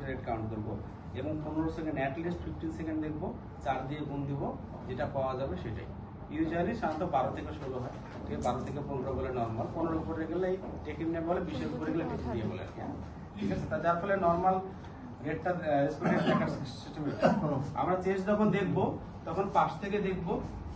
Rate count করবো এবং 15 second at least 15 second দেখবো, 4 দিয়ে গুণ দিব, যেটা পাওয়া যাবে সেটাই। ইউজুয়ালি সাধারণত 12 থেকে 16 হয়, ঠিক আছে, 12 থেকে 15 বলে নর্মাল, 15 উপরে গেলে টেকিনিয়া বলে, 20 এর উপরে গেলে টেকিনিয়া বলে আর কি, ঠিক আছে। তা যার ফলে নর্মাল রেটটা আমরা চেস্ট যখন দেখবো তখন পাশ থেকে দেখবো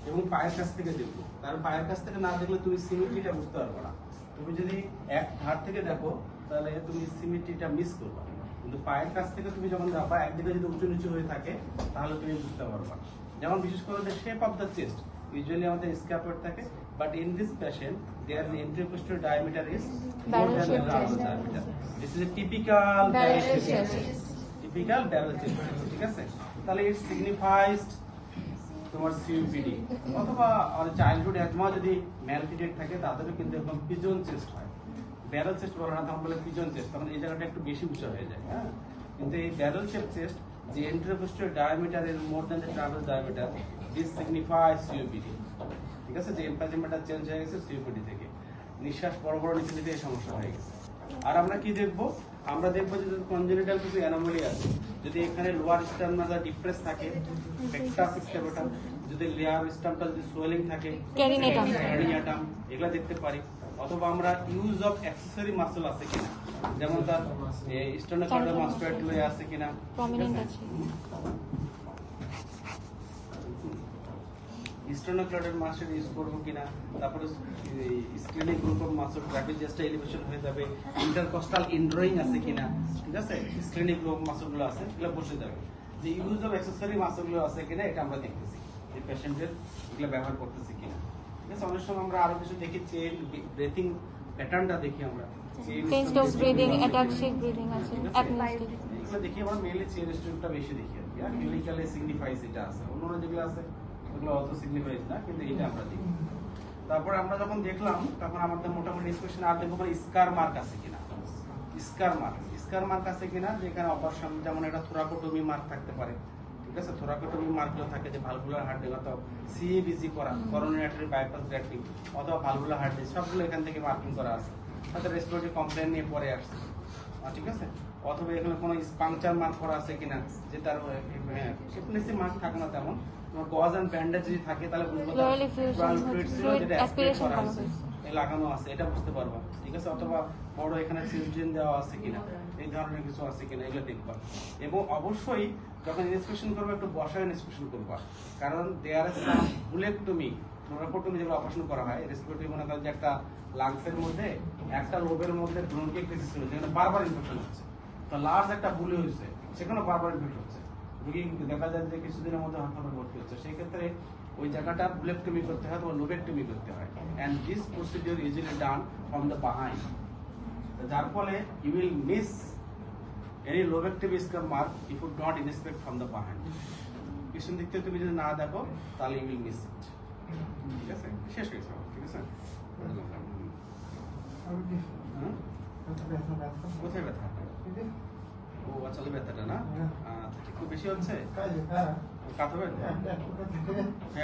এবং পায়ের কাছ থেকে দেখবো, কারণ পায়ের কাছ থেকে না দেখলে তুমি সিমেট্রিটা বুঝতে পারবে না। তুমি যদি এক ধার থেকে দেখো তাহলে তুমি সিমেট্রিটা মিস করবে, কিন্তু পায়ের কাছ থেকে তুমি যখন দেখো একদিকে যদি উঁচু নিচু হয়ে থাকে তাহলে তুমি বুঝতে পারবা। যেমন বিশেষ করে the shape of the chest usually আমাদের scaphoid থাকে, but in this patient their intercostal diameter is more than the lateral diameter. This is a typical barrel chest, typical barrel chest, ঠিক আছে। তাহলে it signifies তোমার COPD অথবা childhood asthma যদি ম্যালফিটেড থাকে তাদেরও কিন্তু এরকম পিজন চেস্ট হয়। ব্যারেল চেস্ট বলে না, তখন বলে পিজন চেস্ট, তখন এই জায়গাটা একটু বেশি উঁচু হয়ে যায়, হ্যাঁ। কিন্তু এই ব্যারেল শেপ চেস্ট যে intercostal diameter is more than the travel diameter, this signifies COPD, ঠিক আছে। যে এমফাইজেমাটা চেঞ্জ হয়ে গেছে সিওপিডি থেকে, নিঃশ্বাস বড় বড় নিচে নিতে এই সমস্যা হয়ে গেছে। আর আমরা কি দেখবো, আমরা দেখবো যে কনজেনিটাল কিছু অ্যানোমালি আছে, যদি এখানে লোয়ার স্টার্নাসটা ডিপ্রেস থাকে, পেক্টাস স্ক্যাপুলাম, যদি লেয়ার স্টামটা যদি সোয়েলিং থাকে, ক্যারিনিয়াটাম, এগুলা দেখতে পারি। অথবা আমরা ইউজ অফ অ্যাক্সেসরি মাসল আছে কিনা, যেমন তার স্টার্নোকার্ডিয়াল মাস্কুলার আছে কিনা, প্রমিনেন্ট আছে, স্টার্নোকার্ডিয়াল মাসল ইউজ করব কিনা, তারপরে স্ক্লিনিক গ্রুপ অফ মাসল ট্রাপিজিয়াসটা এলিভেশন হয়ে যাবে, ইন্টারকস্টাল ইনড্রয়িং আছে কিনা, ঠিক আছে, স্ক্লিনিক গ্রুপ অফ মাসলগুলো আছে, এগুলো বসে যাবে। যে ইউজ অফ অ্যাক্সেসরি মাসলগুলো আছে কিনা এটা আমরা দেখতেছি, এই পেশেন্টের এগুলো ব্যবহার করতেছি কিনা, ঠিক আছে। অনেক সময় আমরা আরো কিছু দেখি, চেইন ব্রিথিং প্যাটার্নটা দেখি আমরা, চেইন স্ট্রোক ব্রিথিং, অ্যাটাক্সিক ব্রিথিং আছে, অ্যাপনিস্টিক, এগুলো দেখি আমরা মেইনলি চেইন স্ট্রোকটা বেশি দেখি আর কি, আর ক্লিনিক্যালি সিগনিফাইজ এটা আছে, অন্যান্য যেগুলো আছে ওগুলো অত সিগনিফাইজ না, কিন্তু এটা আমরা দেখি। তারপর আমরা যখন দেখলাম তখন আমাদের মোটামুটি ডিসকাশন আর দেখবো স্কার মার্ক আছে কিনা, স্কার মার্ক আছে কিনা, যেখানে অপারেশন, যেমন এটা থোরাকোটমি মার্ক থাকতে পারে, ঠিক আছে। থোরাকোটমি মার্কগুলো থাকে যে ভালভুলার হার্ট ডিজিজ অথবা সিএবিজি করা, করোনারি আর্টারি বাইপাস গ্রাফটিং অথবা ভালভুলার হার্ট ডিজিজ, সবগুলো এখান থেকে মার্কিং করা আছে, হয়তো রেসপিরেটরি কমপ্লেন নিয়ে পরে আসছে, ঠিক আছে। অথবা এখানে কোনো পাংচার মার্ক করা আছে কিনা, যে তার এপিলেসি মার্ক থাকে না তেমন, গজ এন্ড ব্যান্ডেজ যদি থাকে তাহলে বুঝবো যেটা অ্যাসপিরেশন করা আছে, লাগানো আছে, এটা বুঝতে পারবা, ঠিক আছে। অথবা বড় এখানে সিস্টেম দেওয়া আছে কিনা, এই ধরনের কিছু আছে কিনা, এগুলো দেখবা। এবং অবশ্যই যখন ইনস্পেকশন করবে একটু বসায় ইনস্পেকশন করবা, কারণ দেয়ার ইজ সাম বুলেক্টমি, থোরাকোটমি যেগুলো অপারেশন করা হয়, রেসপিরেটরি মনে করেন যে একটা লাংসের মধ্যে একটা লোবের মধ্যে ব্রঙ্কিওক্লিসিস হচ্ছে, যেখানে বারবার ইনফেকশন হচ্ছে, তো লার্জ একটা বুলি হয়েছে, সেখানে বারবার ইনফেকশন হচ্ছে, রোগী দেখা যায় যে কিছুদিনের মধ্যে হাসপাতালে ভর্তি হচ্ছে, সেই ক্ষেত্রে ওই জায়গাটা বুলেক্টমি করতে হয় অথবা লোবেক্টমি করতে হয়, and this procedure easily done from the behind, যার ফলে you will miss any lobectomy scar mark if you not inspect from the behind. পিছন দিক থেকে তুমি যদি না দেখো তাহলে ইউ উইল মিস ইট, ঠিক আছে। শেষ হয়ে যাবে, ঠিক আছে। কোথায় ব্যথা? ও আচ্ছা, ব্যথাটা না, আচ্ছা, একটু বেশি হচ্ছে, কাঁথাবেন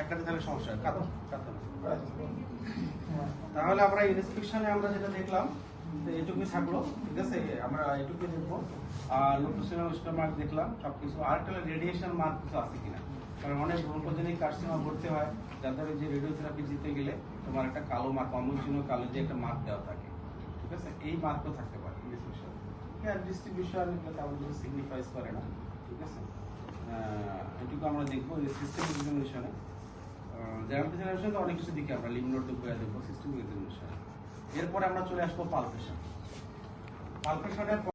একটাতে তাহলে সমস্যা, তাহলে আমরা ইনস্পেকশনে আমরা যেটা দেখলাম এইটুকুই থাকলো, ঠিক আছে। আমরা এইটুকুই দেখবো, আর লোটোসিনাল মার্ক দেখলাম সবকিছু, আর একটা রেডিয়েশন মার্ক কিছু আছে কিনা, কারণ অনেক ব্রঙ্কোজেনিক কার্সিনোমা ভর্তি হয় যাদের যে রেডিওথেরাপি দিতে গেলে তোমার একটা কালো মার্ক, অমনচিহ্ন কালো যে একটা মার্ক দেওয়া থাকে, ঠিক আছে, এই মার্কও থাকতে পারে ইনস্পেকশন। ডিস্ট্রিবিউশন তেমন কিছু সিগনিফাইজ করে না, ঠিক আছে। এটুকু আমরা দেখবো সিস্টেমিক এক্সামিনেশনে। জেনারেল এক্সামিনেশনে তো অনেক কিছু দেখি আমরা, লিম্ফ নোড দেখবো সিস্টেমিক এক্সামিনেশনে। এরপরে আমরা চলে আসবো পালপেশন।